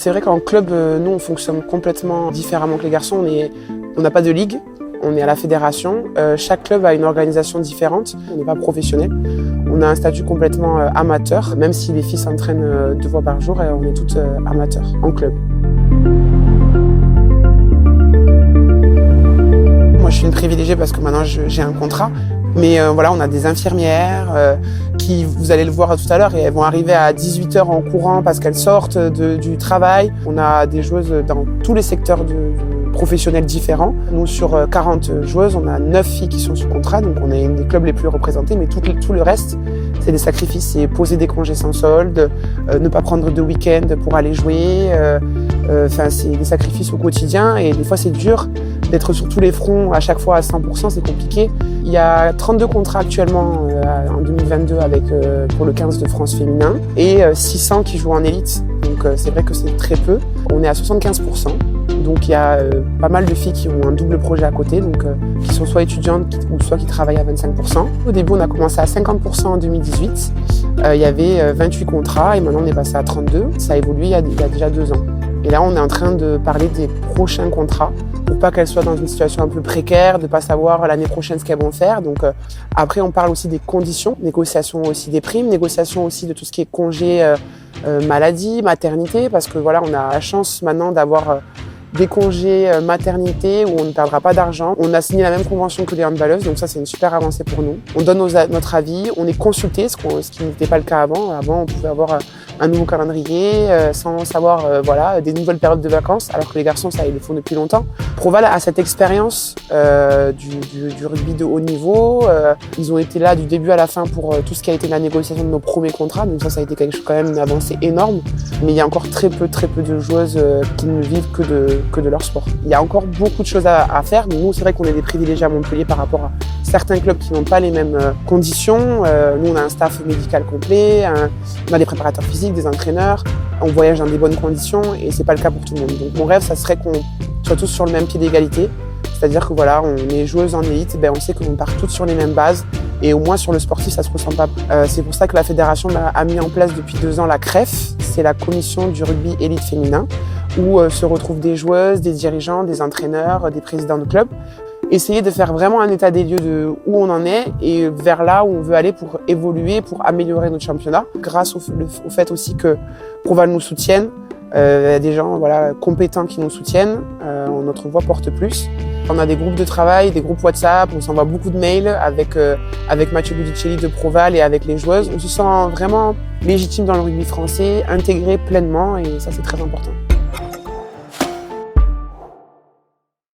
C'est vrai qu'en club, nous, on fonctionne complètement différemment que les garçons. On n'a pas de ligue, on est à la fédération. Chaque club a une organisation différente. On n'est pas professionnel. On a un statut complètement amateur, même si les filles s'entraînent 2 fois par jour, on est toutes amateurs en club. Moi, je suis une privilégiée parce que maintenant, j'ai un contrat. Mais voilà, on a des infirmières qui, vous allez le voir tout à l'heure, et elles vont arriver à 18h en courant parce qu'elles sortent du travail. On a des joueuses dans tous les secteurs professionnels différents. Nous, sur 40 joueuses, on a 9 filles qui sont sous contrat, donc on est une des clubs les plus représentés, mais tout le reste, c'est des sacrifices. C'est poser des congés sans solde, ne pas prendre de week-end pour aller jouer. C'est des sacrifices au quotidien et des fois c'est dur d'être sur tous les fronts à chaque fois à 100%, c'est compliqué. Il y a 32 contrats actuellement en 2022 pour le 15 de France féminin et 600 qui jouent en élite. Donc c'est vrai que c'est très peu. On est à 75%. Donc il y a pas mal de filles qui ont un double projet à côté, donc qui sont soit étudiantes ou soit qui travaillent à 25%. Au début, on a commencé à 50% en 2018. Il y avait 28 contrats et maintenant on est passé à 32. Ça a évolué il y a déjà 2 ans. Et là, on est en train de parler des prochains contrats pour pas qu'elles soient dans une situation un peu précaire, de pas savoir l'année prochaine ce qu'elles vont faire. Donc après, on parle aussi des conditions, négociation aussi des primes, négociation aussi de tout ce qui est congé maladie, maternité, parce que voilà, on a la chance maintenant d'avoir des congés maternité où on ne perdra pas d'argent. On a signé la même convention que les handballeuses, donc ça c'est une super avancée pour nous. On donne notre avis, on est consulté, ce qui n'était pas le cas avant. Avant, on pouvait avoir un nouveau calendrier sans savoir des nouvelles périodes de vacances, alors que les garçons, ça, ils le font depuis longtemps. Proval a cette expérience du rugby de haut niveau. Ils ont été là du début à la fin pour tout ce qui a été la négociation de nos premiers contrats, donc ça a été quand même une avancée énorme. Mais il y a encore très peu de joueuses qui ne vivent que de leur sport. Il y a encore beaucoup de choses à faire, mais nous, c'est vrai qu'on est des privilégiés à Montpellier par rapport à certains clubs qui n'ont pas les mêmes conditions. Nous, on a un staff médical complet, on a des préparateurs physiques, des entraîneurs, on voyage dans des bonnes conditions et c'est pas le cas pour tout le monde. Donc mon rêve, ça serait qu'on soit tous sur le même pied d'égalité. C'est-à-dire que voilà, on est joueuses en élite, on sait qu'on part toutes sur les mêmes bases et au moins sur le sportif, ça se ressent pas. C'est pour ça que la fédération a mis en place depuis 2 ans la CREF, c'est la commission du rugby élite féminin, où se retrouvent des joueuses, des dirigeants, des entraîneurs, des présidents de clubs. Essayer de faire vraiment un état des lieux de où on en est et vers là où on veut aller pour évoluer, pour améliorer notre championnat. Grâce au fait aussi que Proval nous soutienne, il y a des gens compétents qui nous soutiennent, notre voix porte plus. On a des groupes de travail, des groupes WhatsApp, on s'envoie beaucoup de mails avec Mathieu Gudicelli de Proval et avec les joueuses. On se sent vraiment légitime dans le rugby français, intégré pleinement et ça c'est très important.